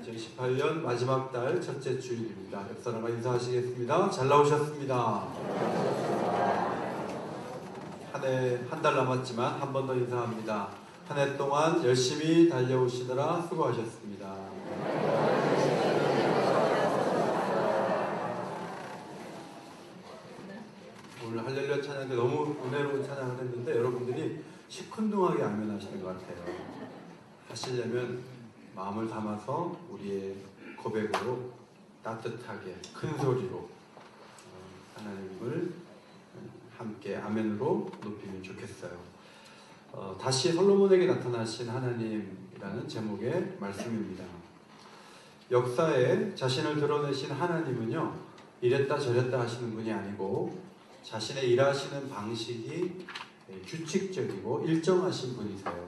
2018년 마지막 달 첫째 주일입니다. 옆 사람과 인사하시겠습니다. 잘 나오셨습니다. 한 달 남았지만 한 번 더 인사합니다. 한 해 동안 열심히 달려오시느라 수고하셨습니다. 오늘 할렐루야 찬양 때 너무 은혜로운 찬양을 했는데 여러분들이 시큰둥하게 아멘하시는 것 같아요. 하시려면 마음을 담아서 우리의 고백으로 따뜻하게 큰 소리로 하나님을 함께 아멘으로 높이면 좋겠어요. 다시 솔로몬에게 나타나신 하나님이라는 제목의 말씀입니다. 역사에 자신을 드러내신 하나님은요, 이랬다 저랬다 하시는 분이 아니고 자신의 일하시는 방식이 규칙적이고 일정하신 분이세요.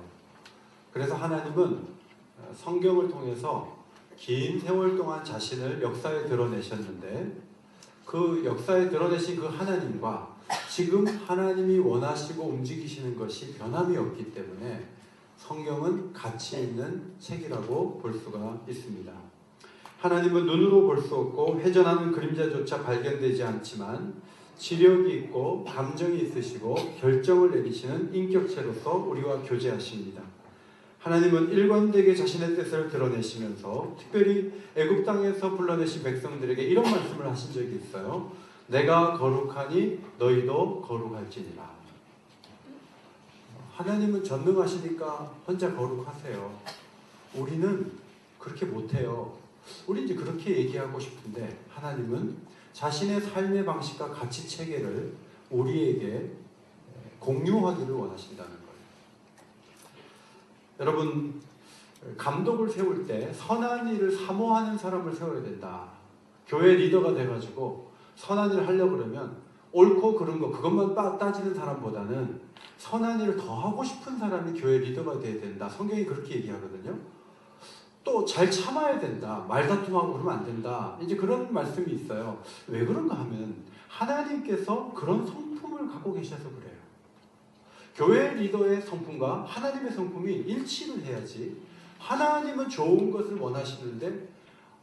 그래서 하나님은 성경을 통해서 긴 세월 동안 자신을 역사에 드러내셨는데 그 역사에 드러내신 그 하나님과 지금 하나님이 원하시고 움직이시는 것이 변함이 없기 때문에 성경은 가치 있는 책이라고 볼 수가 있습니다. 하나님은 눈으로 볼 수 없고 회전하는 그림자조차 발견되지 않지만 지력이 있고 감정이 있으시고 결정을 내리시는 인격체로서 우리와 교제하십니다. 하나님은 일관되게 자신의 뜻을 드러내시면서 특별히 애굽 땅에서 불러내신 백성들에게 이런 말씀을 하신 적이 있어요. 내가 거룩하니 너희도 거룩할지니라. 하나님은 전능하시니까 혼자 거룩하세요. 우리는 그렇게 못해요. 우리 이제 그렇게 얘기하고 싶은데 하나님은 자신의 삶의 방식과 가치 체계를 우리에게 공유하기를 원하신다는 거예요. 여러분, 감독을 세울 때 선한 일을 사모하는 사람을 세워야 된다. 교회 리더가 돼가지고 선한 일을 하려고 그러면 옳고 그른 거 그것만 따지는 사람보다는 선한 일을 더 하고 싶은 사람이 교회 리더가 돼야 된다. 성경이 그렇게 얘기하거든요. 또 잘 참아야 된다. 말다툼하고 그러면 안 된다. 이제 그런 말씀이 있어요. 왜 그런가 하면 하나님께서 그런 성품을 갖고 계셔서 그래요. 교회 리더의 성품과 하나님의 성품이 일치를 해야지. 하나님은 좋은 것을 원하시는데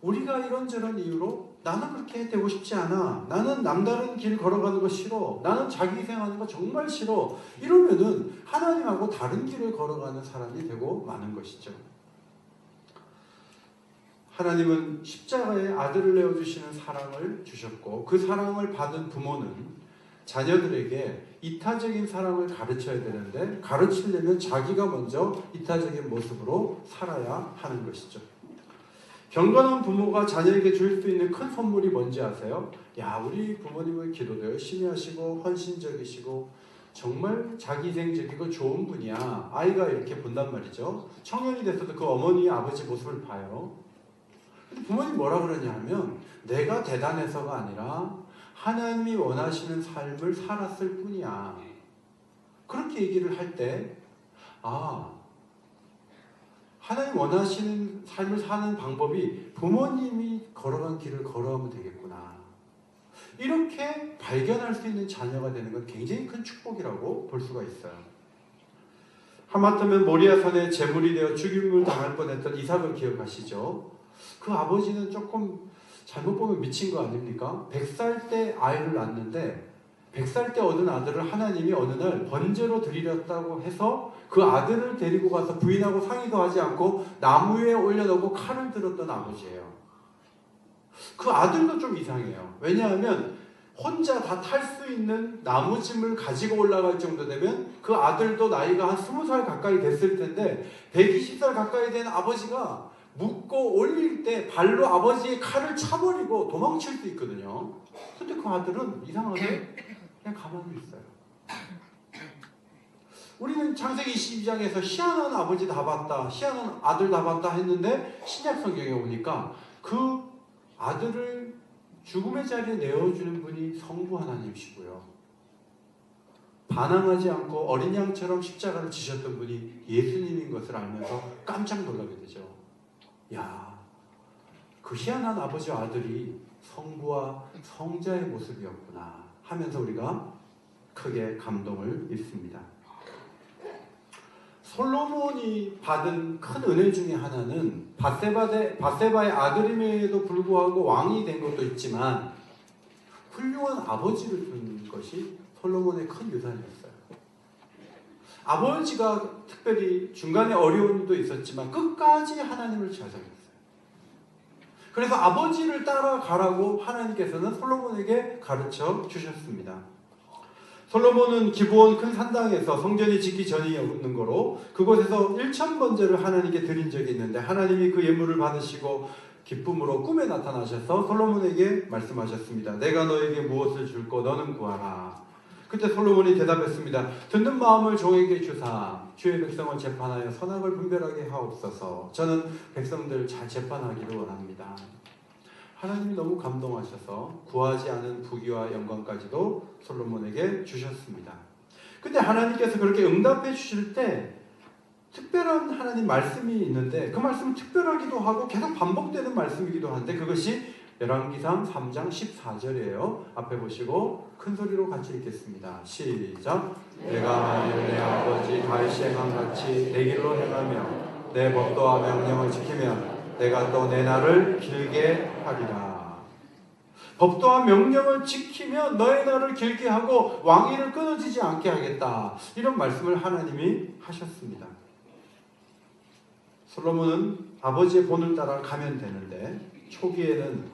우리가 이런저런 이유로 나는 그렇게 되고 싶지 않아. 나는 남다른 길 걸어가는 거 싫어. 나는 자기 희생하는 거 정말 싫어. 이러면은 하나님하고 다른 길을 걸어가는 사람이 되고 마는 것이죠. 하나님은 십자가에 아들을 내어주시는 사랑을 주셨고 그 사랑을 받은 부모는 자녀들에게 이타적인 사랑을 가르쳐야 되는데 가르치려면 자기가 먼저 이타적인 모습으로 살아야 하는 것이죠. 경건한 부모가 자녀에게 줄 수 있는 큰 선물이 뭔지 아세요? 야, 우리 부모님은 기도도 열심히 하시고 헌신적이시고 정말 자기희생적이고 좋은 분이야. 아이가 이렇게 본단 말이죠. 청년이 돼서도 그 어머니 아버지 모습을 봐요. 근데 부모님 뭐라 그러냐 하면 내가 대단해서가 아니라 하나님이 원하시는 삶을 살았을 뿐이야. 그렇게 얘기를 할 때 하나님 원하시는 삶을 사는 방법이 부모님이 걸어간 길을 걸어가면 되겠구나. 이렇게 발견할 수 있는 자녀가 되는 건 굉장히 큰 축복이라고 볼 수가 있어요. 하마터면 모리아산에 제물이 되어 죽임을 당할 뻔했던 이삭을 기억하시죠? 그 아버지는 조금 잘못 보면 미친 거 아닙니까? 100살 때 아이를 낳는데 100살 때 얻은 아들을 하나님이 어느 날 번제로 드리렸다고 해서 그 아들을 데리고 가서 부인하고 상의도 하지 않고 나무 위에 올려놓고 칼을 들었던 아버지예요. 그 아들도 좀 이상해요. 왜냐하면 혼자 다 탈 수 있는 나무짐을 가지고 올라갈 정도 되면 그 아들도 나이가 한 20살 가까이 됐을 텐데 120살 가까이 된 아버지가 묶고 올릴 때 발로 아버지의 칼을 차버리고 도망칠 수 있거든요. 근데 그 아들은 이상하게 그냥 가만히 있어요. 우리는 창세기 22장에서 희한한 아버지 다 봤다, 희한한 아들 다 봤다 했는데 신약 성경에 오니까 그 아들을 죽음의 자리에 내어주는 분이 성부 하나님이시고요. 반항하지 않고 어린 양처럼 십자가를 지셨던 분이 예수님인 것을 알면서 깜짝 놀라게 되죠. 야, 그 희한한 아버지와 아들이 성부와 성자의 모습이었구나 하면서 우리가 크게 감동을 입습니다. 솔로몬이 받은 큰 은혜 중에 하나는 밧세바의 아들임에도 불구하고 왕이 된 것도 있지만 훌륭한 아버지를 둔 것이 솔로몬의 큰 유산이었어요. 아버지가 특별히 중간에 어려운 일도 있었지만 끝까지 하나님을 찬양했어요. 그래서 아버지를 따라가라고 하나님께서는 솔로몬에게 가르쳐 주셨습니다. 솔로몬은 기브온 큰 산당에서 성전이 짓기 전이었는 거로 그곳에서 1,000번제를 하나님께 드린 적이 있는데 하나님이 그 예물을 받으시고 기쁨으로 꿈에 나타나셔서 솔로몬에게 말씀하셨습니다. 내가 너에게 무엇을 줄고 너는 구하라. 그때 솔로몬이 대답했습니다. 듣는 마음을 종에게 주사 주의 백성을 재판하여 선악을 분별하게 하옵소서. 저는 백성들 잘 재판하기를 원합니다. 하나님이 너무 감동하셔서 구하지 않은 부귀와 영광까지도 솔로몬에게 주셨습니다. 근데 하나님께서 그렇게 응답해 주실 때 특별한 하나님 말씀이 있는데 그 말씀은 특별하기도 하고 계속 반복되는 말씀이기도 한데 그것이 열왕기상 3장 14절이에요. 앞에 보시고 큰 소리로 같이 읽겠습니다. 시작. 내가 만일 내 아버지 다윗이 행한 같이 내 길로 행하며 내 법도와 명령을 지키면 내가 또 내 날을 길게 하리라. 법도와 명령을 지키면 너의 날을 길게 하고 왕위를 끊어지지 않게 하겠다. 이런 말씀을 하나님이 하셨습니다. 솔로몬은 아버지의 본을 따라 가면 되는데 초기에는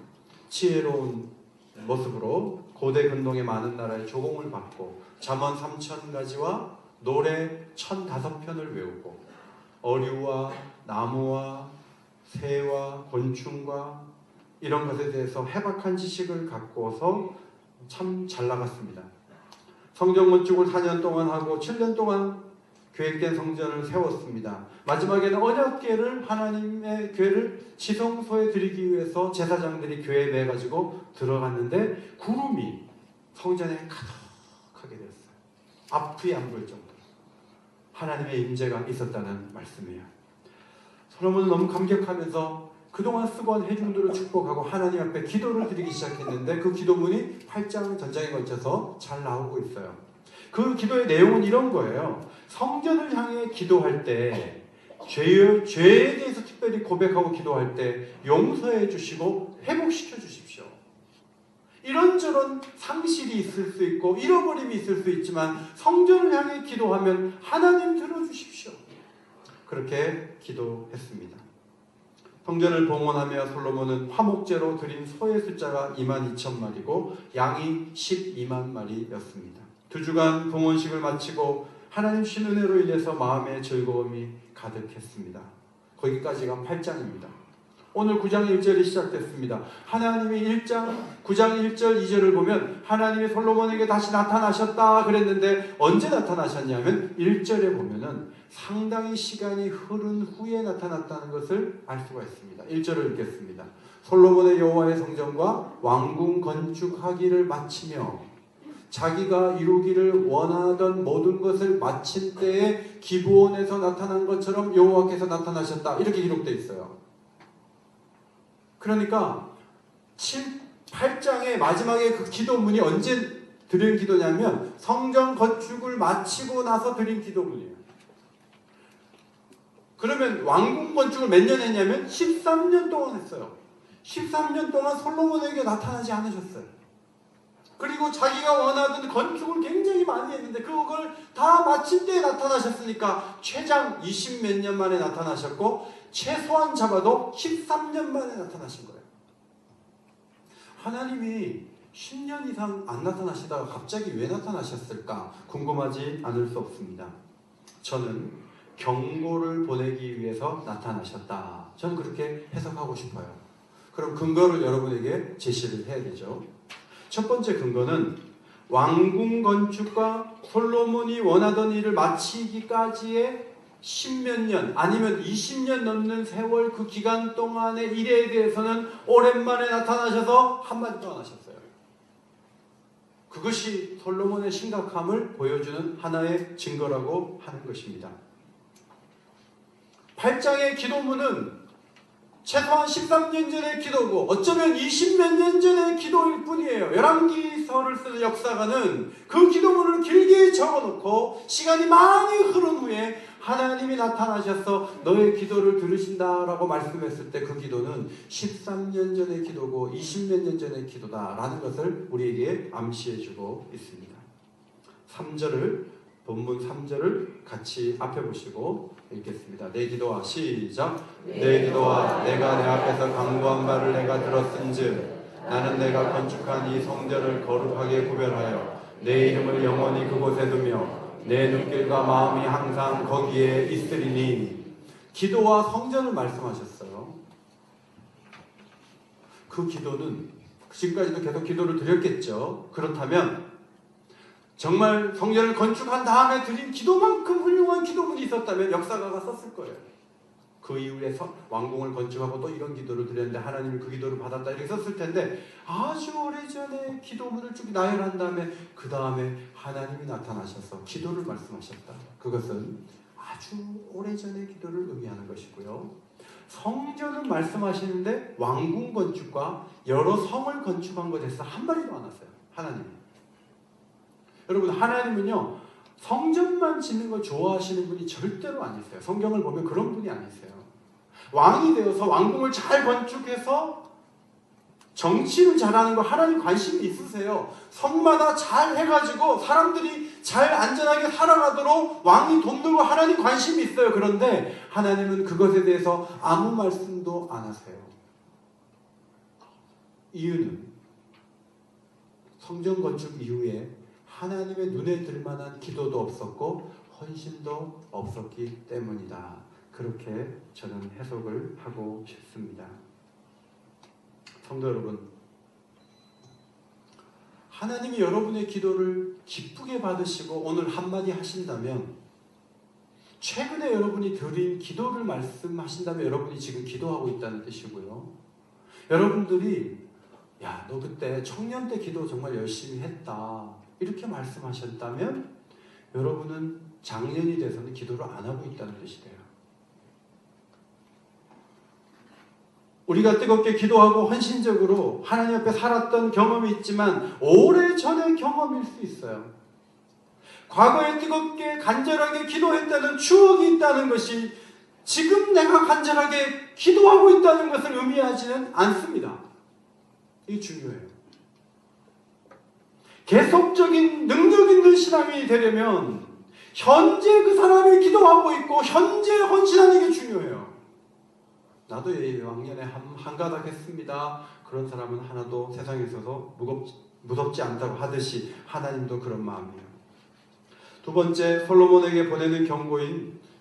지혜로운 모습으로 고대 근동의 많은 나라의 조공을 받고 잠언 3,000가지와 노래 1,005편을 외우고 어류와 나무와 새와 곤충과 이런 것에 대해서 해박한 지식을 갖고서 참 잘 나갔습니다. 성전 건축을 4년 동안 하고 7년 동안 계획된 성전을 세웠습니다. 마지막에는 언약궤를 하나님의 궤를 지성소에 드리기 위해서 제사장들이 교회에 매가지고 들어갔는데 구름이 성전에 가득하게 되었어요. 앞이 안 보일 정도로 하나님의 임재가 있었다는 말씀이에요. 솔로몬은 너무 감격하면서 그동안 쓰고한 회중들을 축복하고 하나님 앞에 기도를 드리기 시작했는데 그 기도문이 8장 전장에 걸쳐서 잘 나오고 있어요. 그 기도의 내용은 이런 거예요. 성전을 향해 기도할 때 죄에 대해서 특별히 고백하고 기도할 때 용서해 주시고 회복시켜 주십시오. 이런저런 상실이 있을 수 있고 잃어버림이 있을 수 있지만 성전을 향해 기도하면 하나님 들어주십시오. 그렇게 기도했습니다. 성전을 봉헌하며 솔로몬은 화목제로 드린 소의 숫자가 22,000마리고 양이 12만 마리였습니다. 2주간 봉헌식을 마치고 하나님 신 은혜로 인해서 마음의 즐거움이 가득했습니다. 거기까지가 8장입니다. 오늘 9장 1절이 시작됐습니다. 하나님이 9장 1절 2절을 보면 하나님이 솔로몬에게 다시 나타나셨다 그랬는데 언제 나타나셨냐면 1절에 보면은 상당히 시간이 흐른 후에 나타났다는 것을 알 수가 있습니다. 1절을 읽겠습니다. 솔로몬의 여호와의 성전과 왕궁 건축하기를 마치며 자기가 이루기를 원하던 모든 것을 마친 때에 기브온에서 나타난 것처럼 여호와께서 나타나셨다. 이렇게 기록되어 있어요. 그러니까 8장의 마지막에 그 기도문이 언제 드린 기도냐면 성전 건축을 마치고 나서 드린 기도문이에요. 그러면 왕궁 건축을 몇 년 했냐면 13년 동안 했어요. 13년 동안 솔로몬에게 나타나지 않으셨어요. 그리고 자기가 원하던 건축을 굉장히 많이 했는데 그걸 다 마친 때에 나타나셨으니까 최장 20 몇 년 만에 나타나셨고 최소한 잡아도 13년 만에 나타나신 거예요. 하나님이 10년 이상 안 나타나시다가 갑자기 왜 나타나셨을까 궁금하지 않을 수 없습니다. 저는 경고를 보내기 위해서 나타나셨다. 저는 그렇게 해석하고 싶어요. 그럼 근거를 여러분에게 제시를 해야 되죠. 첫 번째 근거는 왕궁 건축과 솔로몬이 원하던 일을 마치기까지의 10몇 년 아니면 20년 넘는 세월 그 기간 동안의 일에 대해서는 오랜만에 나타나셔서 한마디도 안 하셨어요. 그것이 솔로몬의 심각함을 보여주는 하나의 증거라고 하는 것입니다. 8장의 기도문은 최소한 13년 전의 기도고 어쩌면 20몇 년 전의 기도일 뿐이에요. 열왕기서를 쓰는 역사가는 그 기도문을 길게 적어놓고 시간이 많이 흐른 후에 하나님이 나타나셔서 너의 기도를 들으신다라고 말씀했을 때 그 기도는 13년 전의 기도고 20몇 년 전의 기도다라는 것을 우리에게 암시해주고 있습니다. 3절을 본문 3절을 같이 앞에 보시고 읽겠습니다. 내 기도와 시작. 내 기도와 내가 내 앞에서 강구한 바를 내가 들었은즉 나는 내가 건축한 이 성전을 거룩하게 구별하여 내 이름을 영원히 그곳에 두며 내 눈길과 마음이 항상 거기에 있으리니. 기도와 성전을 말씀하셨어요. 그 기도는 지금까지도 계속 기도를 드렸겠죠. 그렇다면 정말 성전을 건축한 다음에 드린 기도만큼 훌륭한 기도문이 있었다면 역사가가 썼을 거예요. 그 이후에 왕궁을 건축하고 또 이런 기도를 드렸는데 하나님이 그 기도를 받았다 이렇게 썼을 텐데 아주 오래전에 기도문을 쭉 나열한 다음에 그 다음에 하나님이 나타나셔서 기도를 말씀하셨다. 그것은 아주 오래전의 기도를 의미하는 것이고요. 성전을 말씀하시는데 왕궁 건축과 여러 성을 건축한 것에 대해서 한 마디도 안 하세요. 하나님이. 여러분, 하나님은요 성전만 짓는 걸 좋아하시는 분이 절대로 아니세요. 성경을 보면 그런 분이 아니세요. 왕이 되어서 왕궁을 잘 건축해서 정치를 잘하는 거 하나님 관심이 있으세요. 성마다 잘 해가지고 사람들이 잘 안전하게 살아가도록 왕이 돕는 거 하나님 관심이 있어요. 그런데 하나님은 그것에 대해서 아무 말씀도 안 하세요. 이유는 성전 건축 이후에 하나님의 눈에 들만한 기도도 없었고 헌신도 없었기 때문이다. 그렇게 저는 해석을 하고 싶습니다. 성도 여러분, 하나님이 여러분의 기도를 기쁘게 받으시고 오늘 한마디 하신다면, 최근에 여러분이 드린 기도를 말씀하신다면 여러분이 지금 기도하고 있다는 뜻이고요. 여러분들이 야, 너 그때 청년 때 기도 정말 열심히 했다 이렇게 말씀하셨다면 여러분은 장년이 돼서는 기도를 안 하고 있다는 뜻이 돼요. 우리가 뜨겁게 기도하고 헌신적으로 하나님 앞에 살았던 경험이 있지만 오래전의 경험일 수 있어요. 과거에 뜨겁게 간절하게 기도했다는 추억이 있다는 것이 지금 내가 간절하게 기도하고 있다는 것을 의미하지는 않습니다. 이게 중요해요. 계속적인 능력 있는 신앙이 되려면 현재 그 사람이 기도하고 있고 현재 헌신하는 게 중요해요. 나도 왕년에 한가닥 했습니다. 그런 사람은 하나도 세상에 있어서 무섭지 않다고 하듯이 하나님도 그런 마음이에요. 두 번째, 솔로몬에게 보내는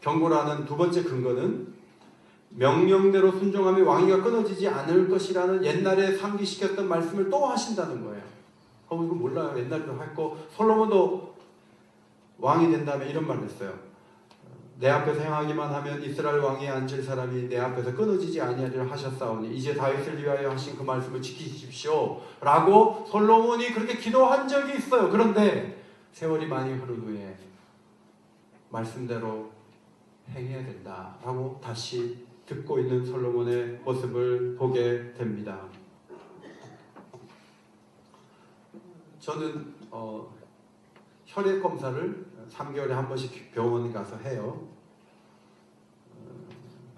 경고라는 두 번째 근거는 명령대로 순종하면 왕위가 끊어지지 않을 것이라는 옛날에 상기시켰던 말씀을 또 하신다는 거예요. 이거 몰라요. 옛날에도 했고 솔로몬도 왕이 된다면 이런 말을 했어요. 내 앞에서 행하기만 하면 이스라엘 왕위에 앉을 사람이 내 앞에서 끊어지지 아니하리라 하셨사오니 이제 다윗을 위하여 하신 그 말씀을 지키십시오 라고 솔로몬이 그렇게 기도한 적이 있어요. 그런데 세월이 많이 흐른 후에 말씀대로 행해야 된다라고 다시 듣고 있는 솔로몬의 모습을 보게 됩니다. 저는 혈액 검사를 3개월에 한 번씩 병원 가서 해요.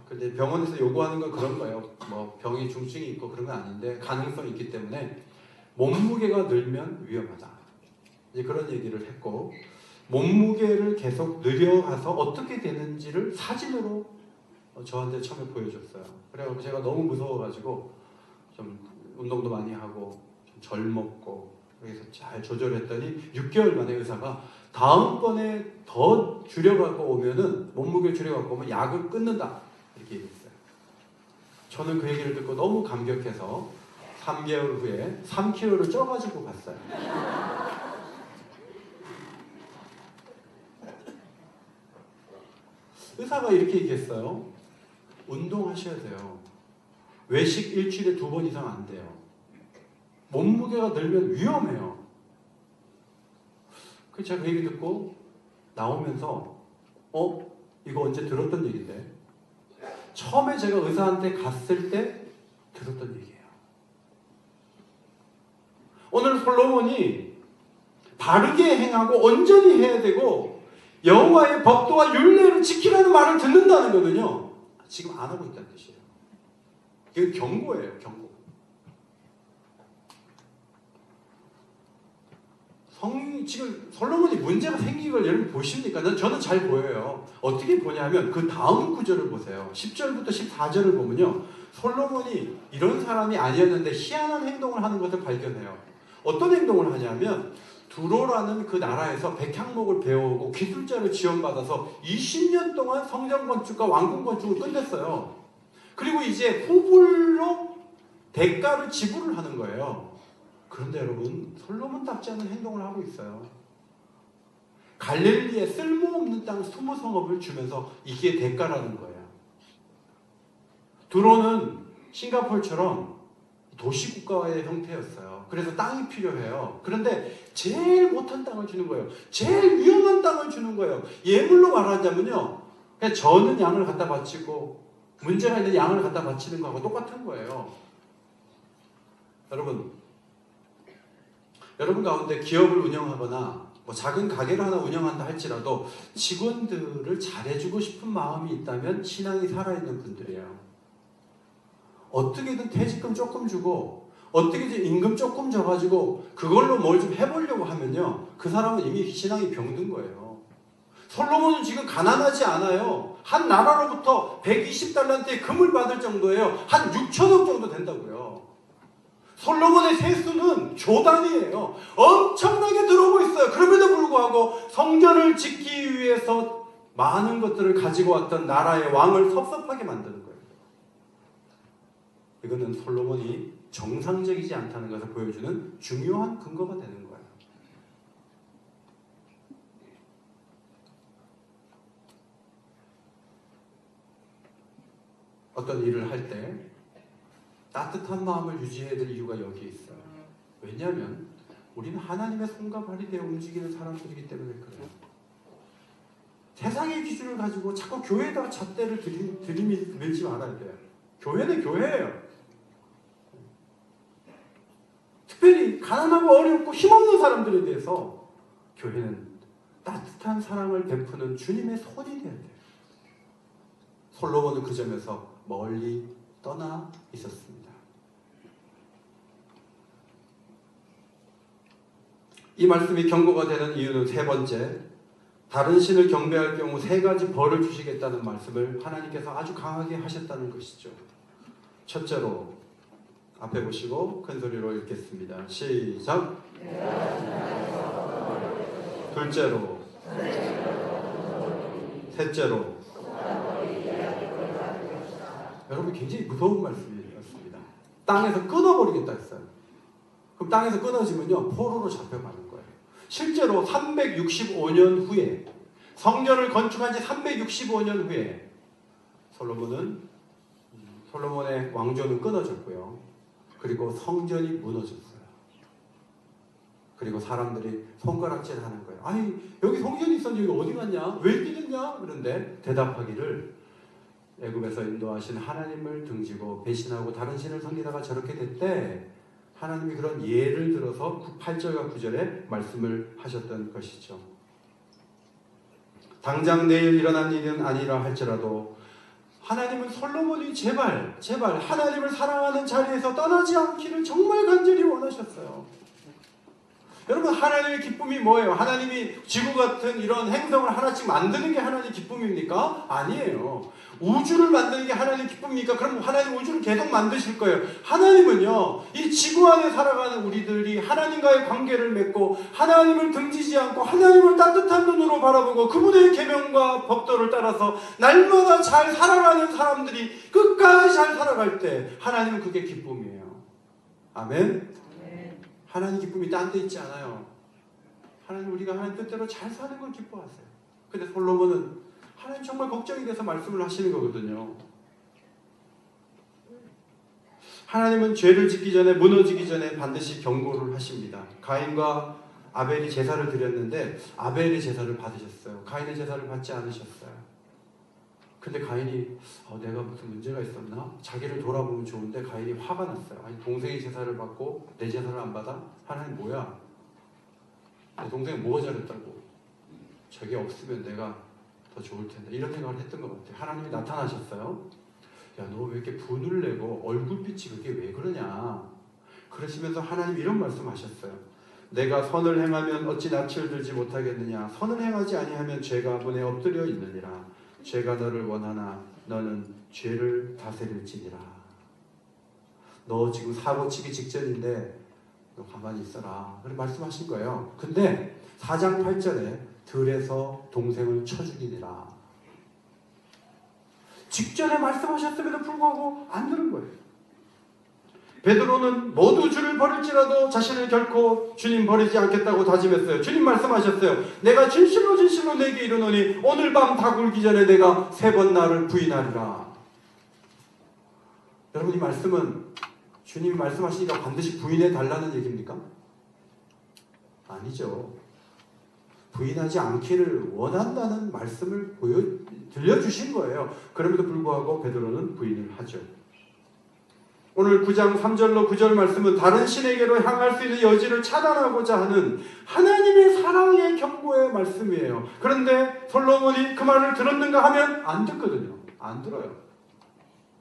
근데 병원에서 요구하는 건 그런 거예요. 뭐 병이 중증이 있고 그런 건 아닌데 가능성이 있기 때문에 몸무게가 늘면 위험하다. 이제 그런 얘기를 했고 몸무게를 계속 늘려가서 어떻게 되는지를 사진으로 저한테 처음에 보여줬어요. 그래서 제가 너무 무서워가지고 좀 운동도 많이 하고 좀 절 먹고 그래서 잘 조절했더니 6개월 만에 의사가 다음번에 더 줄여갖고 오면은 몸무게 줄여갖고 오면 약을 끊는다 이렇게 얘기했어요. 저는 그 얘기를 듣고 너무 감격해서 3개월 후에 3kg를 쪄가지고 갔어요. 의사가 이렇게 얘기했어요. 운동하셔야 돼요. 외식 일주일에 2번 이상 안 돼요. 몸무게가 늘면 위험해요. 그래서 제가 그 얘기 듣고 나오면서 이거 언제 들었던 얘기인데 처음에 제가 의사한테 갔을 때 들었던 얘기예요. 오늘 솔로몬이 바르게 행하고 온전히 해야 되고 여호와의 법도와 율례를 지키라는 말을 듣는다는 거는요, 지금 안 하고 있다는 뜻이에요. 이건 경고예요, 경고. 지금 솔로몬이 문제가 생긴 걸 여러분 보십니까? 저는 잘 보여요. 어떻게 보냐면 그 다음 구절을 보세요. 10절부터 14절을 보면요, 솔로몬이 이런 사람이 아니었는데 희한한 행동을 하는 것을 발견해요. 어떤 행동을 하냐면 두로라는 그 나라에서 백향목을 배워오고 기술자를 지원받아서 20년 동안 성전 건축과 왕궁 건축을 끝냈어요. 그리고 이제 후불로 대가를 지불을 하는 거예요. 그런데 여러분, 솔로몬답지 않은 행동을 하고 있어요. 갈릴리에 쓸모없는 땅 20성읍을 주면서 이게 대가라는 거예요. 두로는 싱가포르처럼 도시국가의 형태였어요. 그래서 땅이 필요해요. 그런데 제일 못한 땅을 주는 거예요. 제일 위험한 땅을 주는 거예요. 예물로 말하자면요, 그냥 저는 양을 갖다 바치고 문제가 있는 양을 갖다 바치는 거하고 똑같은 거예요. 여러분 가운데 기업을 운영하거나 뭐 작은 가게를 하나 운영한다 할지라도 직원들을 잘해주고 싶은 마음이 있다면 신앙이 살아있는 분들이에요. 어떻게든 퇴직금 조금 주고 어떻게든 임금 조금 줘가지고 그걸로 뭘 좀 해보려고 하면요, 그 사람은 이미 신앙이 병든 거예요. 솔로몬은 지금 가난하지 않아요. 한 나라로부터 120달란트의 금을 받을 정도예요. 한 6천억 정도 된다고요. 솔로몬의 세수는 조단이에요. 엄청나게 들어오고 있어요. 그럼에도 불구하고 성전을 짓기 위해서 많은 것들을 가지고 왔던 나라의 왕을 섭섭하게 만드는 거예요. 이거는 솔로몬이 정상적이지 않다는 것을 보여주는 중요한 근거가 되는 거예요. 어떤 일을 할 때 따뜻한 마음을 유지해야 될 이유가 여기에 있어요. 왜냐하면 우리는 하나님의 손과 발이 되어 움직이는 사람들이기 때문에 그래요. 세상의 기준을 가지고 자꾸 교회에다가 잣대를 들이밀지 말아야 돼요. 교회는 교회예요. 특별히 가난하고 어렵고 힘없는 사람들에 대해서 교회는 따뜻한 사랑을 베푸는 주님의 손이 돼야 돼요. 솔로몬은 그 점에서 멀리 떠나 있었습니다. 이 말씀이 경고가 되는 이유는 세 번째, 다른 신을 경배할 경우 세 가지 벌을 주시겠다는 말씀을 하나님께서 아주 강하게 하셨다는 것이죠. 첫째로, 앞에 보시고 큰 소리로 읽겠습니다. 시작. 둘째로, 셋째로. 여러분, 굉장히 무서운 말씀이었습니다. 땅에서 끊어버리겠다 했어요. 그럼 땅에서 끊어지면요, 포로로 잡혀가는 거예요. 실제로 365년 후에, 성전을 건축한 지 365년 후에 솔로몬의 왕조는 끊어졌고요. 그리고 성전이 무너졌어요. 그리고 사람들이 손가락질 하는 거예요. 아니, 여기 성전이 있었는데 여기 어디 갔냐? 왜 뛰느냐? 그런데 대답하기를, 애굽에서 인도하신 하나님을 등지고 배신하고 다른 신을 섬기다가 저렇게 됐대. 하나님이 그런 예를 들어서 8절과 9절에 말씀을 하셨던 것이죠. 당장 내일 일어난 일은 아니라 할지라도 하나님은 솔로몬이 제발 하나님을 사랑하는 자리에서 떠나지 않기를 정말 간절히 원하셨어요. 여러분, 하나님의 기쁨이 뭐예요? 하나님이 지구 같은 이런 행성을 하나씩 만드는 게 하나님의 기쁨입니까? 아니에요. 우주를 만드는 게 하나님의 기쁨입니까? 그럼 하나님 우주를 계속 만드실 거예요. 하나님은요, 이 지구 안에 살아가는 우리들이 하나님과의 관계를 맺고 하나님을 등지지 않고 하나님을 따뜻한 눈으로 바라보고 그분의 계명과 법도를 따라서 날마다 잘 살아가는 사람들이 끝까지 잘 살아갈 때 하나님은 그게 기쁨이에요. 아멘? 하나님 기쁨이 딴 데 있지 않아요. 하나님, 우리가 하나님 뜻대로 잘 사는 걸 기뻐하세요. 근데 솔로몬은 하나님 정말 걱정이 돼서 말씀을 하시는 거거든요. 하나님은 죄를 짓기 전에, 무너지기 전에 반드시 경고를 하십니다. 가인과 아벨이 제사를 드렸는데 아벨의 제사를 받으셨어요. 가인의 제사를 받지 않으셨어요. 근데 가인이 내가 무슨 문제가 있었나? 자기를 돌아보면 좋은데 가인이 화가 났어요. 아니, 동생이 제사를 받고 내 제사를 안 받아? 하나님 뭐야? 내 동생이 뭐가 잘했다고? 저게 없으면 내가 더 좋을 텐데 이런 생각을 했던 것 같아요. 하나님이 나타나셨어요. 야, 너 왜 이렇게 분을 내고 얼굴빛이 그게 왜 그러냐. 그러시면서 하나님 이런 말씀하셨어요. 내가 선을 행하면 어찌 낯을 들지 못하겠느냐. 선을 행하지 아니하면 죄가 문에 엎드려 있느니라. 죄가 너를 원하나 너는 죄를 다스릴지니라. 너 지금 사고 치기 직전인데 너 가만히 있어라. 그렇게 말씀하신 거예요. 근데 4장 8절에 들에서 동생을 쳐 죽이니라. 직전에 말씀하셨음에도 불구하고 안 들은 거예요. 베드로는 모두 주를 버릴지라도 자신을 결코 주님 버리지 않겠다고 다짐했어요. 주님 말씀하셨어요. 내가 진실로 진실로 내게 이르노니 오늘 밤 다 굴기 전에 내가 3번 나를 부인하리라. 여러분, 이 말씀은 주님이 말씀하시니까 반드시 부인해 달라는 얘기입니까? 아니죠. 부인하지 않기를 원한다는 말씀을 들려주신 거예요. 그럼에도 불구하고 베드로는 부인을 하죠. 오늘 9장 3절로 9절 말씀은 다른 신에게로 향할 수 있는 여지를 차단하고자 하는 하나님의 사랑의 경고의 말씀이에요. 그런데 솔로몬이 그 말을 들었는가 하면 안 듣거든요. 안 들어요.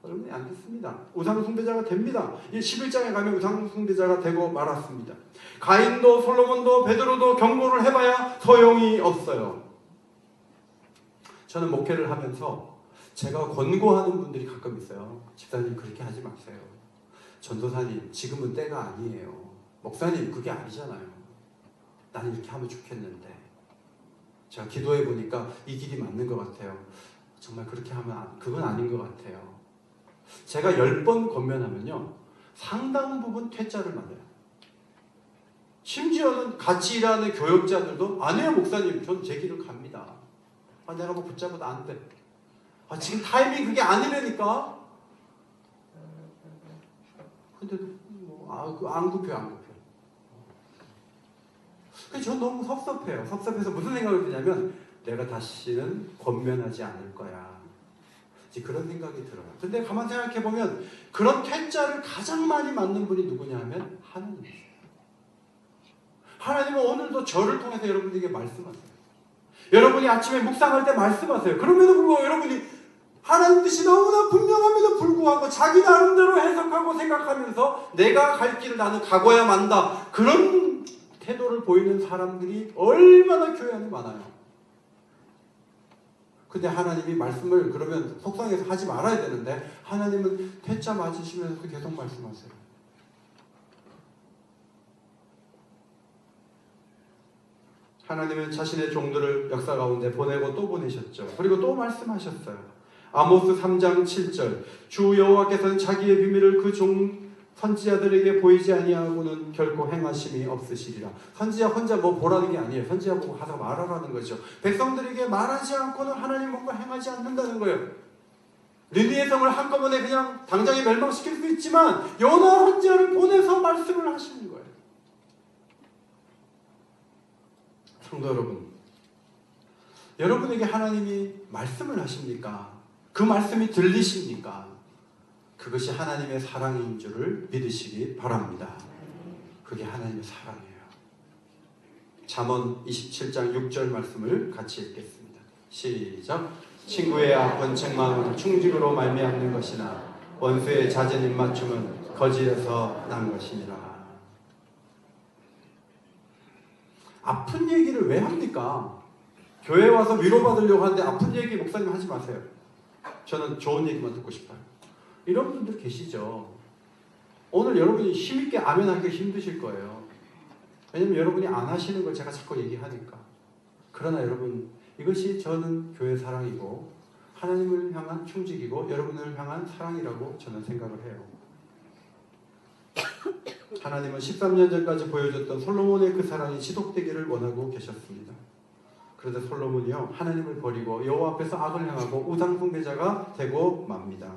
여러분이 안 듣습니다. 우상 숭배자가 됩니다. 이 11장에 가면 우상 숭배자가 되고 말았습니다. 가인도 솔로몬도 베드로도 경고를 해봐야 소용이 없어요. 저는 목회를 하면서 제가 권고하는 분들이 가끔 있어요. 집사님 그렇게 하지 마세요. 전도사님 지금은 때가 아니에요. 목사님 그게 아니잖아요. 나는 이렇게 하면 좋겠는데. 제가 기도해 보니까 이 길이 맞는 것 같아요. 정말 그렇게 하면 그건 아닌 것 같아요. 제가 10번 권면하면요 상당 부분 퇴짜를 맞아요. 심지어는 같이 일하는 교역자들도 아니에요 목사님 전 제 길을 갑니다. 내가 뭐 붙잡아도 안 돼. 지금 타이밍 그게 아니라니까. 근데도 안 굽혀. 그래서 전 너무 섭섭해요. 섭섭해서 무슨 생각이 드냐면 내가 다시는 권면하지 않을 거야. 이제 그런 생각이 들어요. 근데 가만 생각해 보면 그런 퇴짜를 가장 많이 맞는 분이 누구냐 하면 하나님이세요. 하나님은 오늘도 저를 통해서 여러분에게 말씀하세요. 여러분이 아침에 묵상할 때 말씀하세요. 그럼에도 불구하고 여러분이 하나님 뜻이 너무나 분명함에도 불구하고 자기 나름대로 해석하고 생각하면서 내가 갈 길을 나는 가고야 만다. 그런 태도를 보이는 사람들이 얼마나 교회 안에 많아요. 근데 하나님이 말씀을 그러면 속상해서 하지 말아야 되는데 하나님은 퇴짜 맞으시면서 계속 말씀하세요. 하나님은 자신의 종들을 역사 가운데 보내고 또 보내셨죠. 그리고 또 말씀하셨어요. 아모스 3장 7절 주 여호와께서는 자기의 비밀을 그 종 선지자들에게 보이지 아니하고는 결코 행하심이 없으시리라. 선지자 혼자 뭐 보라는 게 아니에요. 선지자 보고 가서 말하라는 거죠. 백성들에게 말하지 않고는 하나님 뭔가 행하지 않는다는 거예요. 느니의 성을 한꺼번에 그냥 당장에 멸망시킬 수 있지만 요나 선지자를 보내서 말씀을 하시는 거예요. 성도 여러분, 여러분에게 하나님이 말씀을 하십니까? 그 말씀이 들리십니까? 그것이 하나님의 사랑인 줄을 믿으시기 바랍니다. 그게 하나님의 사랑이에요. 잠언 27장 6절 말씀을 같이 읽겠습니다. 시작. 친구의 원책 마음은 충직으로 말미암는 것이나 원수의 잦은 입맞춤은 거짓에서 난 것이니라. 아픈 얘기를 왜 합니까? 교회 와서 위로받으려고 하는데 아픈 얘기 목사님 하지 마세요. 저는 좋은 얘기만 듣고 싶어요. 이런 분들 계시죠. 오늘 여러분이 힘있게 아멘 하기가 힘드실 거예요. 왜냐면 여러분이 안 하시는 걸 제가 자꾸 얘기하니까. 그러나 여러분, 이것이 저는 교회 사랑이고 하나님을 향한 충직이고 여러분을 향한 사랑이라고 저는 생각을 해요. 하나님은 13년 전까지 보여줬던 솔로몬의 그 사랑이 지속되기를 원하고 계셨습니다. 그런데 솔로몬이요 하나님을 버리고 여호와 앞에서 악을 행하고 우상 숭배자가 되고 맙니다.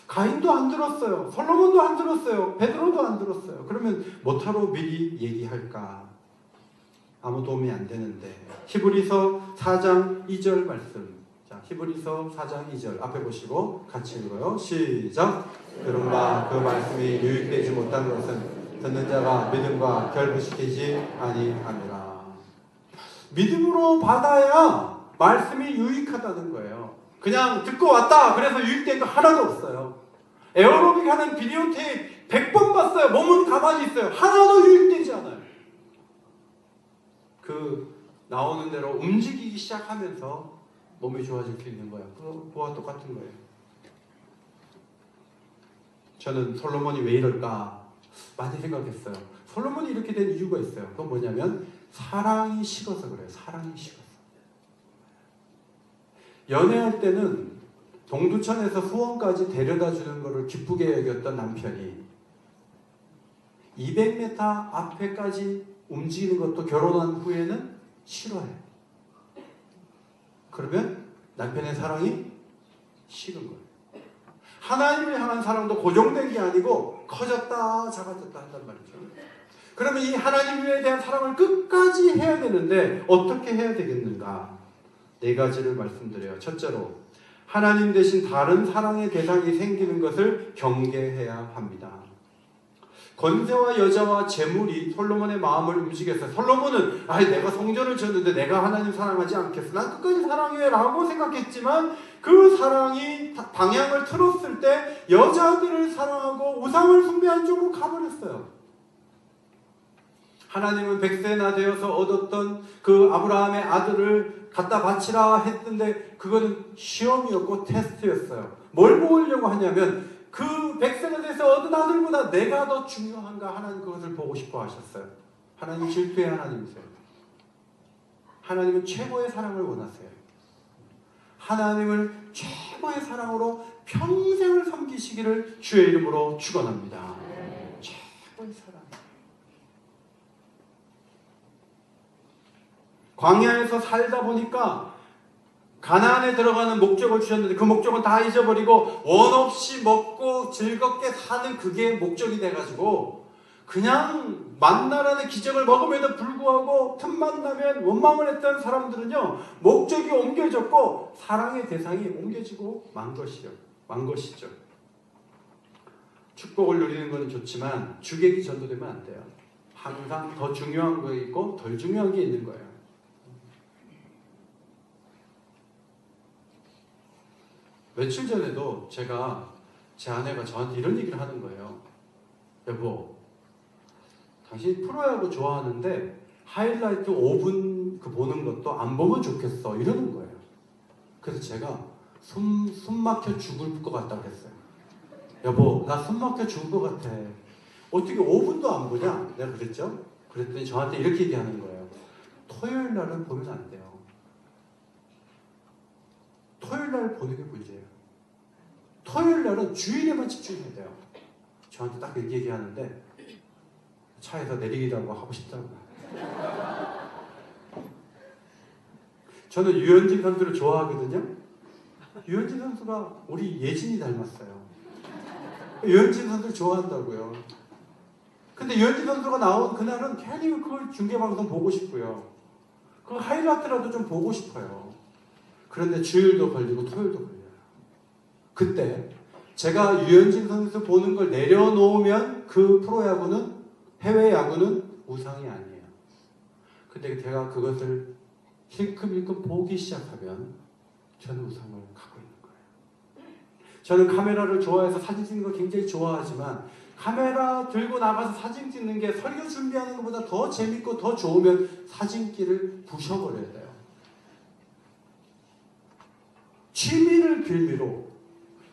가인도 안 들었어요. 솔로몬도 안 들었어요. 베드로도 안 들었어요. 그러면 뭐하러 미리 얘기할까? 아무 도움이 안 되는데. 히브리서 4장 2절 말씀. 자, 히브리서 4장 2절 앞에 보시고 같이 읽어요. 시작. 그런가 그 말씀이 유익되지 못한 것은 듣는 자가 믿음과 결부시키지 아니하니라. 믿음으로 받아야 말씀이 유익하다는 거예요. 그냥 듣고 왔다 그래서 유익된 거 하나도 없어요. 에어로빅 하는 비디오 테이프 100번 봤어요. 몸은 가만히 있어요. 하나도 유익되지 않아요. 그 나오는 대로 움직이기 시작하면서 몸이 좋아질 수 있는 거예요. 그거와 똑같은 거예요. 저는 솔로몬이 왜 이럴까 많이 생각했어요. 솔로몬이 이렇게 된 이유가 있어요. 그건 뭐냐면 사랑이 식어서 그래요. 사랑이 식어서. 연애할 때는 동두천에서 수원까지 데려다 주는 것을 기쁘게 여겼던 남편이 200m 앞에까지 움직이는 것도 결혼한 후에는 싫어해요. 그러면 남편의 사랑이 식은 거예요. 하나님을 향한 사랑도 고정된 게 아니고 커졌다 작아졌다 한단 말이죠. 그러면 이 하나님에 대한 사랑을 끝까지 해야 되는데 어떻게 해야 되겠는가? 4가지를 말씀드려요. 첫째로 하나님 대신 다른 사랑의 대상이 생기는 것을 경계해야 합니다. 권세와 여자와 재물이 솔로몬의 마음을 움직였어요. 솔로몬은 내가 성전을 지었는데 내가 하나님 사랑하지 않겠어. 난 끝까지 사랑해 라고 생각했지만 그 사랑이 방향을 틀었을 때 여자들을 사랑하고 우상을 숭배한 쪽으로 가버렸어요. 하나님은 100세나 되어서 얻었던 그 아브라함의 아들을 갖다 바치라 했는데 그거는 시험이었고 테스트였어요. 뭘 보려고 하냐면 그 100세나 돼서 얻은 아들보다 내가 더 중요한가 하나님 그것을 보고 싶어 하셨어요. 하나님 질투의 하나님이세요. 하나님은 최고의 사랑을 원하세요. 하나님을 최고의 사랑으로 평생을 섬기시기를 주의 이름으로 축원합니다. 최고의 사랑. 광야에서 살다 보니까 가나안에 들어가는 목적을 주셨는데 그 목적은 다 잊어버리고 원 없이 먹고 즐겁게 사는 그게 목적이 돼가지고 그냥 만나라는 기적을 먹음에도 불구하고 틈만 나면 원망을 했던 사람들은요 목적이 옮겨졌고 사랑의 대상이 옮겨지고 만 것이죠. 축복을 누리는 건 좋지만 주객이 전도되면 안 돼요. 항상 더 중요한 거 있고 덜 중요한 게 있는 거예요. 며칠 전에도 제 아내가 저한테 이런 얘기를 하는 거예요. 여보, 당신 프로야구 좋아하는데 하이라이트 5분 그 보는 것도 안 보면 좋겠어. 이러는 거예요. 그래서 제가 숨 막혀 죽을 것 같다고 했어요. 여보, 나 숨 막혀 죽을 것 같아. 어떻게 5분도 안 보냐? 내가 그랬죠? 그랬더니 저한테 이렇게 얘기하는 거예요. 토요일 날은 보면 안 돼요. 토요일 날 보는 게 문제예요. 토요일 날은 주일에만 집중해야 돼요. 저한테 딱 이렇게 얘기하는데 차에서 내리기라고 하고 싶다고. 저는 유현진 선수를 좋아하거든요. 유현진 선수가 우리 예진이 닮았어요. 유현진 선수를 좋아한다고요. 근데 유현진 선수가 나온 그날은 괜히 그걸 중계방송 보고 싶고요. 그 하이라이트라도 좀 보고 싶어요. 그런데 주일도 걸리고 토요일도 걸려요. 그때 제가 유현진 선수 보는 걸 내려놓으면 그 프로야구는 해외 야구는 우상이 아니에요. 근데 제가 그것을 힐끔힐끔 보기 시작하면 저는 우상을 갖고 있는 거예요. 저는 카메라를 좋아해서 사진 찍는 거 굉장히 좋아하지만 카메라 들고 나가서 사진 찍는 게 설교 준비하는 것보다 더 재밌고 더 좋으면 사진기를 부셔버려야 돼요. 취미를 빌미로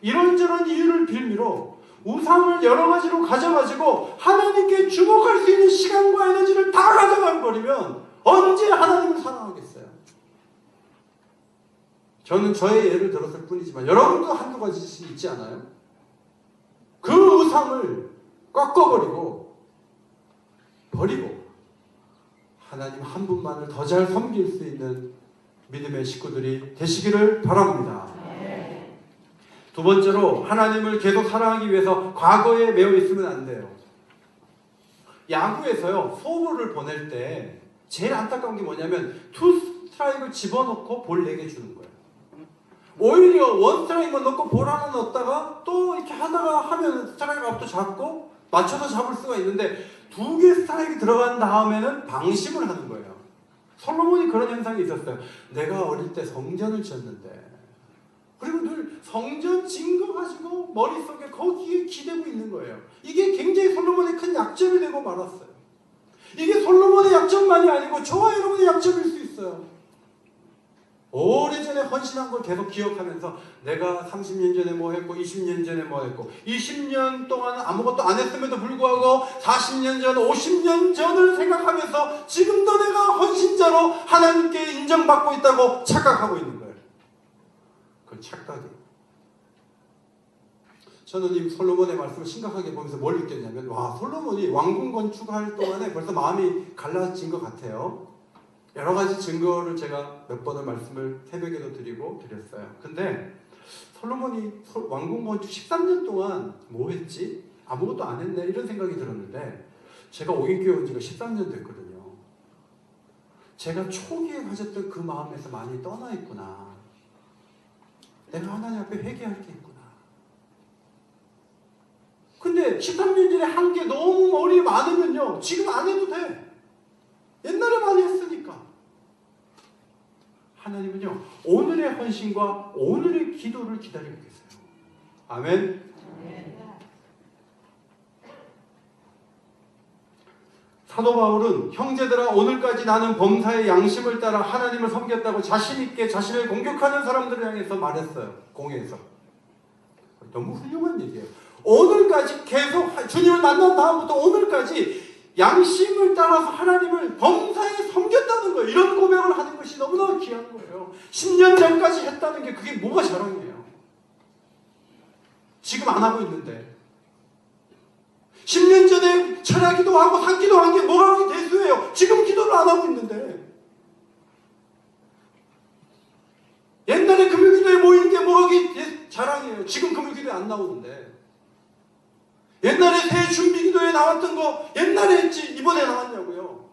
이런저런 이유를 빌미로 우상을 여러 가지로 가져가지고 하나님께 주목할 수 있는 시간과 에너지를 다 가져가 버리면 언제 하나님을 사랑하겠어요? 저는 저의 예를 들었을 뿐이지만 여러분도 한두 가지씩 있지 않아요? 그 우상을 꺾어버리고 버리고 하나님 한 분만을 더 잘 섬길 수 있는 믿음의 식구들이 되시기를 바랍니다. 두 번째로 하나님을 계속 사랑하기 위해서 과거에 매여 있으면 안 돼요. 야구에서요 소구를 보낼 때 제일 안타까운 게 뭐냐면 투 스트라이크를 집어넣고 볼 4개 주는 거예요. 오히려 원 스트라이크만 넣고 볼 하나 넣었다가 또 이렇게 하다가 하면 스트라이크 앞도 잡고 맞춰서 잡을 수가 있는데 2개 스트라이크 들어간 다음에는 방심을 하는 거예요. 솔로몬이 그런 현상이 있었어요. 내가 어릴 때 성전을 지었는데, 그리고 늘 성전 진 거 가지고 머릿속에 거기에 기대고 있는 거예요. 이게 굉장히 솔로몬의 큰 약점이 되고 말았어요. 이게 솔로몬의 약점만이 아니고 저와 여러분의 약점일 수 있어요. 오래전에 헌신한 걸 계속 기억하면서 내가 30년 전에 뭐 했고 20년 전에 뭐 했고 20년 동안 아무것도 안 했음에도 불구하고 40년 전, 50년 전을 생각하면서 지금도 내가 헌신자로 하나님께 인정받고 있다고 착각하고 있는 거예요. 그건 착각이에요. 저는 이 솔로몬의 말씀을 심각하게 보면서 뭘 느꼈냐면, 와, 솔로몬이 왕궁 건축할 동안에 벌써 마음이 갈라진 것 같아요. 여러 가지 증거를 제가 몇 번을 말씀을 새벽에도 드렸어요. 근데 솔로몬이 왕궁 건축 13년 동안 뭐 했지? 아무것도 안 했네, 이런 생각이 들었는데, 제가 오인교회 온 지가 13년 됐거든요. 제가 초기에 가졌던 그 마음에서 많이 떠나 있구나. 내가 하나님 앞에 회개할 게 있구나. 근데 13년 전에 한 게 너무 머리에 많으면요, 지금 안 해도 돼. 옛날에 많이 했으니까. 하나님은요, 오늘의 헌신과 오늘의 기도를 기다리고 계세요. 아멘. 사도 바울은 형제들아, 오늘까지 나는 범사의 양심을 따라 하나님을 섬겼다고 자신있게 자신을 공격하는 사람들을 향해서 말했어요. 공회에서. 너무 훌륭한 얘기예요. 오늘까지 계속 주님을 만난 다음부터 오늘까지 양심을 따라서 하나님을 범사에 섬겼다는 거예요. 이런 고백을 하는 것이 너무나 귀한 거예요. 10년 전까지 했다는 게 그게 뭐가 자랑이에요. 지금 안 하고 있는데. 10년 전에 철야기도 하고 산기도 한 게 뭐가 그렇게 대수예요. 지금 기도를 안 하고 있는데. 옛날에 금요기도에 모인 게 뭐가 그렇게 자랑이에요. 지금 금요기도에 안 나오는데. 옛날에 새 준비기도에 나왔던 거 옛날에 했지 이번에 나왔냐고요.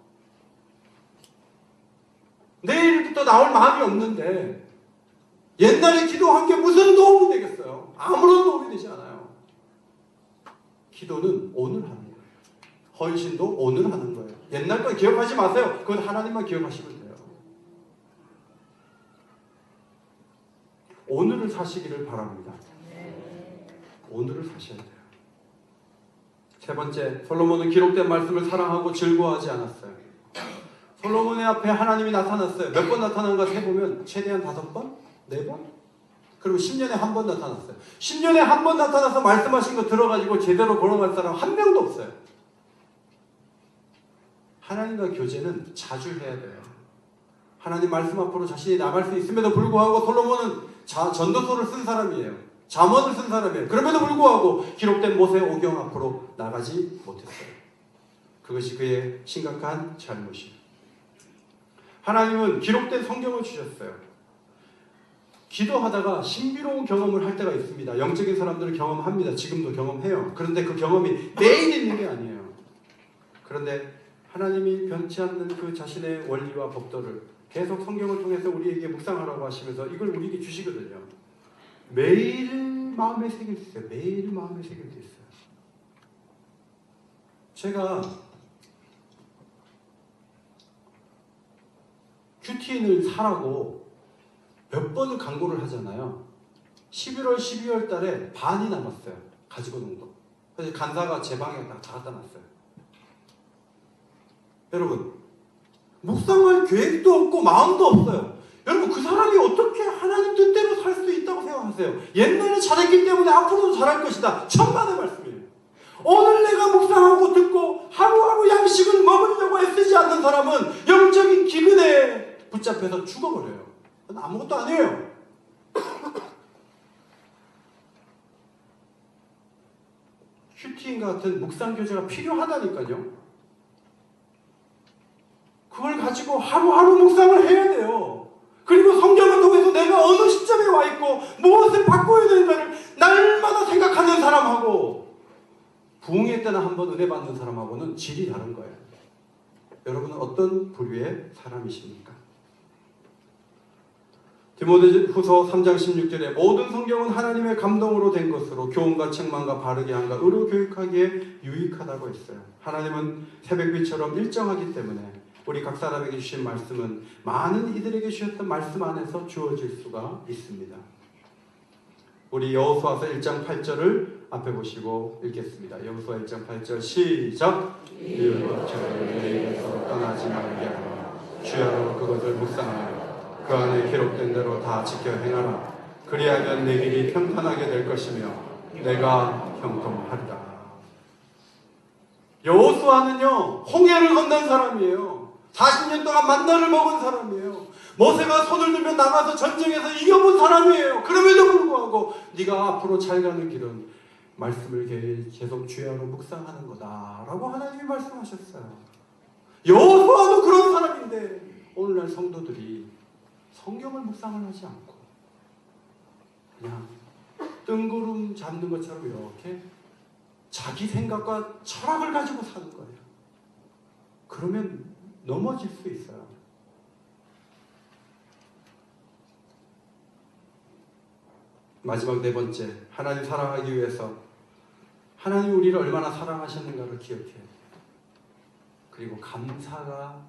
내일부터 나올 마음이 없는데 옛날에 기도한 게 무슨 도움이 되겠어요. 아무런 도움이 되지 않아요. 기도는 오늘 하는 거예요. 헌신도 오늘 하는 거예요. 옛날 거 기억하지 마세요. 그건 하나님만 기억하시면 돼요. 오늘을 사시기를 바랍니다. 오늘을 사셔야 돼요. 세 번째, 솔로몬은 기록된 말씀을 사랑하고 즐거워하지 않았어요. 솔로몬의 앞에 하나님이 나타났어요. 몇 번 나타난가 세보면 최대한 5번? 4번? 그리고 10년에 한 번 나타났어요. 10년에 한 번 나타나서 말씀하신 거 들어가지고 제대로 걸어갈 사람 한 명도 없어요. 하나님과 교제는 자주 해야 돼요. 하나님 말씀 앞으로 자신이 나갈 수 있음에도 불구하고 솔로몬은 전도서를 쓴 사람이에요. 잠언을 쓴 사람이에요. 그럼에도 불구하고 기록된 모세 오경 앞으로 나가지 못했어요. 그것이 그의 심각한 잘못이에요. 하나님은 기록된 성경을 주셨어요. 기도하다가 신비로운 경험을 할 때가 있습니다. 영적인 사람들은 경험합니다. 지금도 경험해요. 그런데 그 경험이 매일 있는 게 아니에요. 그런데 하나님이 변치 않는 그 자신의 원리와 법도를 계속 성경을 통해서 우리에게 묵상하라고 하시면서 이걸 우리에게 주시거든요. 매일 마음에 새길 수 있어요. 매일 마음에 새길 수 있어요. 제가 큐티인을 사라고 몇 번을 광고를 하잖아요. 11월, 12월 달에 반이 남았어요. 가지고 논 거. 그래서 간사가 제 방에 다 갖다 놨어요. 여러분, 묵상할 계획도 없고 마음도 없어요. 여러분, 그 사람이 어떻게 하나님 뜻대로 살 수 있다고 생각하세요? 옛날에 잘했기 때문에 앞으로도 잘할 것이다. 천만의 말씀이에요. 오늘 내가 묵상하고 듣고 하루하루 양식을 먹으려고 애쓰지 않는 사람은 영적인 기근에 붙잡혀서 죽어버려요. 그건 아무것도 아니에요. 큐티인 같은 묵상교제가 필요하다니까요. 그걸 가지고 하루하루 묵상을 해야 돼요. 그리고 성경을 통해서 내가 어느 시점에 와 있고 무엇을 바꿔야 되는가를 날마다 생각하는 사람하고 부흥회 때나 한번 은혜 받는 사람하고는 질이 다른 거예요. 여러분은 어떤 부류의 사람이십니까? 디모데후서 3장 16절에 모든 성경은 하나님의 감동으로 된 것으로 교훈과 책망과 바르게 함과 의로 교육하기에 유익하다고 했어요. 하나님은 새벽빛처럼 일정하기 때문에 우리 각 사람에게 주신 말씀은 많은 이들에게 주셨던 말씀 안에서 주어질 수가 있습니다. 우리 여호수아서 1장 8절을 앞에 보시고 읽겠습니다. 여호수아 1장 8절 시작. 이웃 저를 내 입에서 떠나지 말게 하라. 주야로 그것을 묵상하여 그 안에 기록된 대로 다 지켜 행하라. 그리하면 내 길이 평탄하게 될 것이며 내가 형통하리라. 여호수아는요, 홍해를 건넌 사람이에요. 40년 동안 만나를 먹은 사람이에요. 모세가 손을 들며 나가서 전쟁에서 이겨본 사람이에요. 그럼에도 불구하고 네가 앞으로 잘 가는 길은 말씀을 계속 주야로 묵상하는 거다라고 하나님이 말씀하셨어요. 여호수아도 그런 사람인데 오늘날 성도들이 성경을 묵상을 하지 않고 그냥 뜬구름 잡는 것처럼 이렇게 자기 생각과 철학을 가지고 사는 거예요. 그러면 넘어질 수 있어요. 마지막 네 번째, 하나님 사랑하기 위해서 하나님 우리를 얼마나 사랑하셨는가를 기억해야 돼요. 그리고 감사가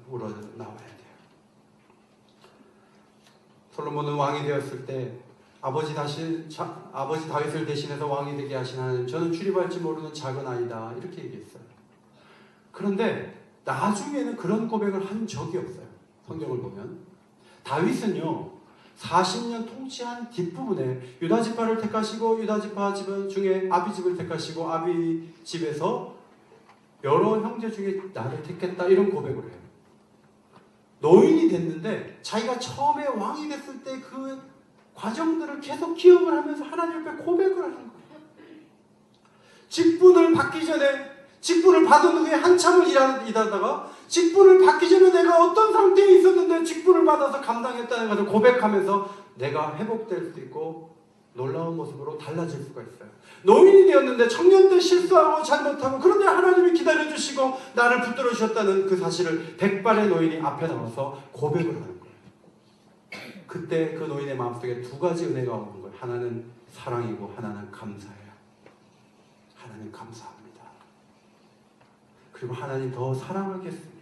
우러나와야 돼요. 솔로몬은 왕이 되었을 때 아버지 다윗을 대신해서 왕이 되게 하신 하나님, 저는 출입할지 모르는 작은 아이다, 이렇게 얘기했어요. 그런데 나중에는 그런 고백을 한 적이 없어요. 성경을 보면 다윗은요 40년 통치한 뒷부분에 유다 지파를 택하시고 유다 지파 집 중에 아비 집을 택하시고 아비 집에서 여러 형제 중에 나를 택했다, 이런 고백을 해요. 노인이 됐는데 자기가 처음에 왕이 됐을 때 그 과정들을 계속 기억을 하면서 하나님 앞에 고백을 하는 거예요. 직분을 받기 전에, 직분을 받은 후에 한참을 일하다가 직분을 받기 전에 내가 어떤 상태에 있었는데 직분을 받아서 감당했다는 것을 고백하면서 내가 회복될 수 있고 놀라운 모습으로 달라질 수가 있어요. 노인이 되었는데 청년 때 실수하고 잘못하고, 그런데 하나님이 기다려주시고 나를 붙들어 주셨다는 그 사실을 백발의 노인이 앞에 나와서 고백을 하는 거예요. 그때 그 노인의 마음속에 두 가지 은혜가 오는 거예요. 하나는 사랑이고 하나는 감사예요. 하나님 감사합니다. 그리고 하나님 더 사랑하겠습니다.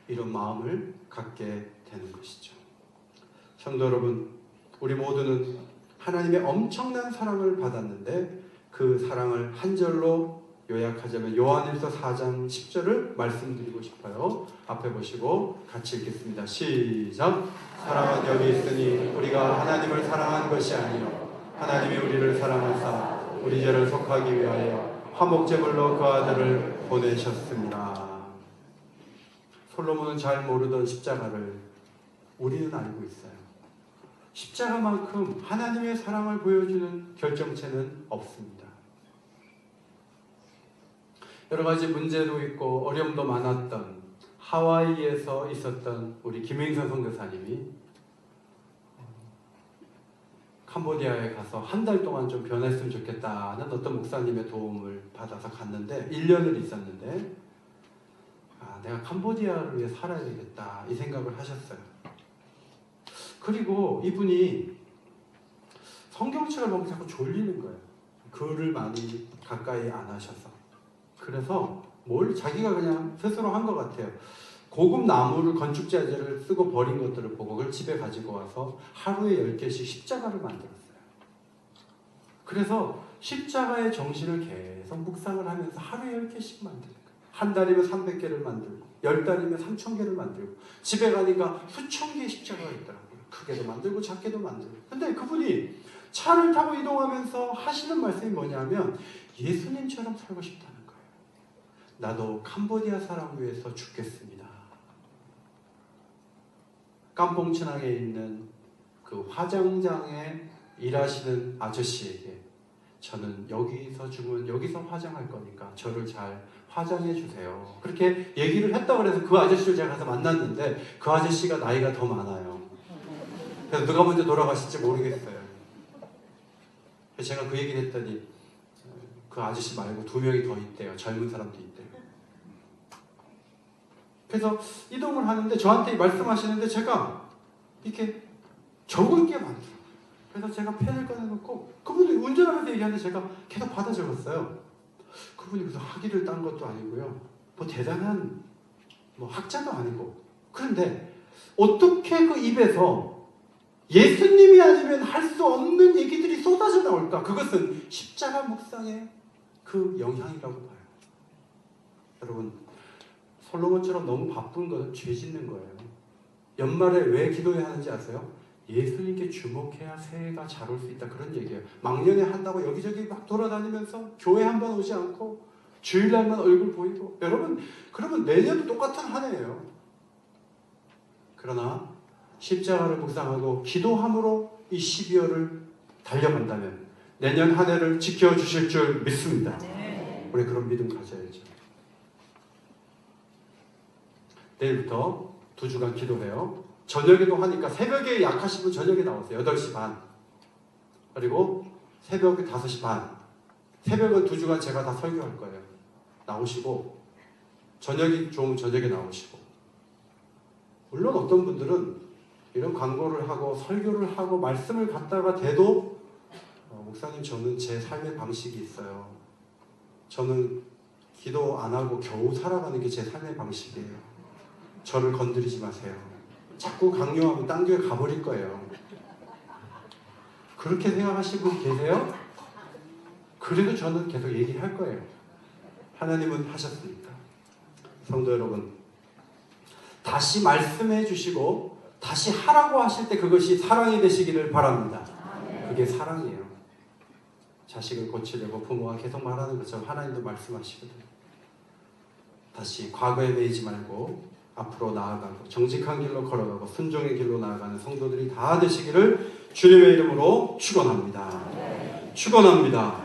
이런 마음을 갖게 되는 것이죠. 성도 여러분, 우리 모두는 하나님의 엄청난 사랑을 받았는데 그 사랑을 한 절로 요약하자면 요한일서 4장 10절을 말씀드리고 싶어요. 앞에 보시고 같이 읽겠습니다. 시작. 사랑은 여기 있으니 우리가 하나님을 사랑한 것이 아니요 하나님이 우리를 사랑하사 우리 죄를 속하기 위하여 화목제물로 그 아들을 보내셨습니다. 솔로몬은 잘 모르던 십자가를 우리는 알고 있어요. 십자가만큼 하나님의 사랑을 보여주는 결정체는 없습니다. 여러 가지 문제도 있고 어려움도 많았던 하와이에서 있었던 우리 김행선 선교사님이 캄보디아에 가서 한 달 동안 좀 변했으면 좋겠다는 어떤 목사님의 도움을 받아서 갔는데 1년을 있었는데 내가 캄보디아를 위해 살아야 되겠다, 이 생각을 하셨어요. 그리고 이분이 성경책을 보면 자꾸 졸리는 거예요. 글을 많이 가까이 안 하셔서. 그래서 뭘 자기가 그냥 스스로 한 것 같아요. 고급 나무를 건축자재를 쓰고 버린 것들을 보고 그걸 집에 가지고 와서 하루에 10개씩 십자가를 만들었어요. 그래서 십자가의 정신을 계속 묵상을 하면서 하루에 10개씩 만드는 거예요. 한 달이면 300개를 만들고 10달이면 3000개를 만들고 집에 가니까 수천 개의 십자가가 있더라고요. 크게도 만들고 작게도 만들고. 근데 그분이 차를 타고 이동하면서 하시는 말씀이 뭐냐면 예수님처럼 살고 싶다는 거예요. 나도 캄보디아 사람 위해서 죽겠습니다. 깜봉천항에 있는 그 화장장에 일하시는 아저씨에게 저는 여기서 죽으면 여기서 화장할 거니까 저를 잘 화장해 주세요. 그렇게 얘기를 했다고 그래서 그 아저씨를 제가 가서 만났는데 그 아저씨가 나이가 더 많아요. 그래서 누가 먼저 돌아가실지 모르겠어요. 그래서 제가 그 얘기를 했더니 그 아저씨 말고 2명이 더 있대요. 젊은 사람도 있대요. 그래서 이동을 하는데 저한테 말씀하시는데 제가 이렇게 적을 게 많더라고요. 그래서 제가 펜을 꺼내놓고 그분이 운전하면서 얘기하는데 제가 계속 받아 적었어요. 그분이 무슨 학위를 딴 것도 아니고요. 뭐 대단한 뭐 학자도 아니고. 그런데 어떻게 그 입에서 예수님이 아니면 할 수 없는 얘기들이 쏟아져 나올까? 그것은 십자가 묵상의 그 영향이라고 봐요. 여러분, 솔로몬처럼 너무 바쁜 것은 죄 짓는 거예요. 연말에 왜 기도해야 하는지 아세요? 예수님께 주목해야 새해가 잘 올 수 있다, 그런 얘기예요. 막년에 한다고 여기저기 막 돌아다니면서 교회 한 번 오지 않고 주일날만 얼굴 보이고, 여러분 그러면 내년도 똑같은 한 해예요. 그러나 십자가를 묵상하고 기도함으로 이 12월을 달려간다면 내년 한 해를 지켜주실 줄 믿습니다. 우리 그런 믿음 가져야죠. 내일부터 2주간 기도해요. 저녁에도 하니까 새벽에 약하신 분 저녁에 나오세요. 8시 반. 그리고 새벽에 5시 반. 새벽은 2주간 제가 다 설교할 거예요. 나오시고, 저녁이 좋으면 저녁에 나오시고. 물론 어떤 분들은 이런 광고를 하고 설교를 하고 말씀을 갖다가 대도 목사님, 저는 제 삶의 방식이 있어요. 저는 기도 안 하고 겨우 살아가는 게 제 삶의 방식이에요. 저를 건드리지 마세요. 자꾸 강요하면 딴 교회 가버릴 거예요. 그렇게 생각하시는 분 계세요? 그래도 저는 계속 얘기할 거예요. 하나님은 하셨으니까. 성도 여러분, 다시 말씀해 주시고 다시 하라고 하실 때 그것이 사랑이 되시기를 바랍니다. 그게 사랑이에요. 자식을 고치려고 부모가 계속 말하는 것처럼 하나님도 말씀하시거든요. 다시 과거에 매이지 말고 앞으로 나아가고 정직한 길로 걸어가고 순종의 길로 나아가는 성도들이 다 되시기를 주님의 이름으로 축원합니다. 축원합니다.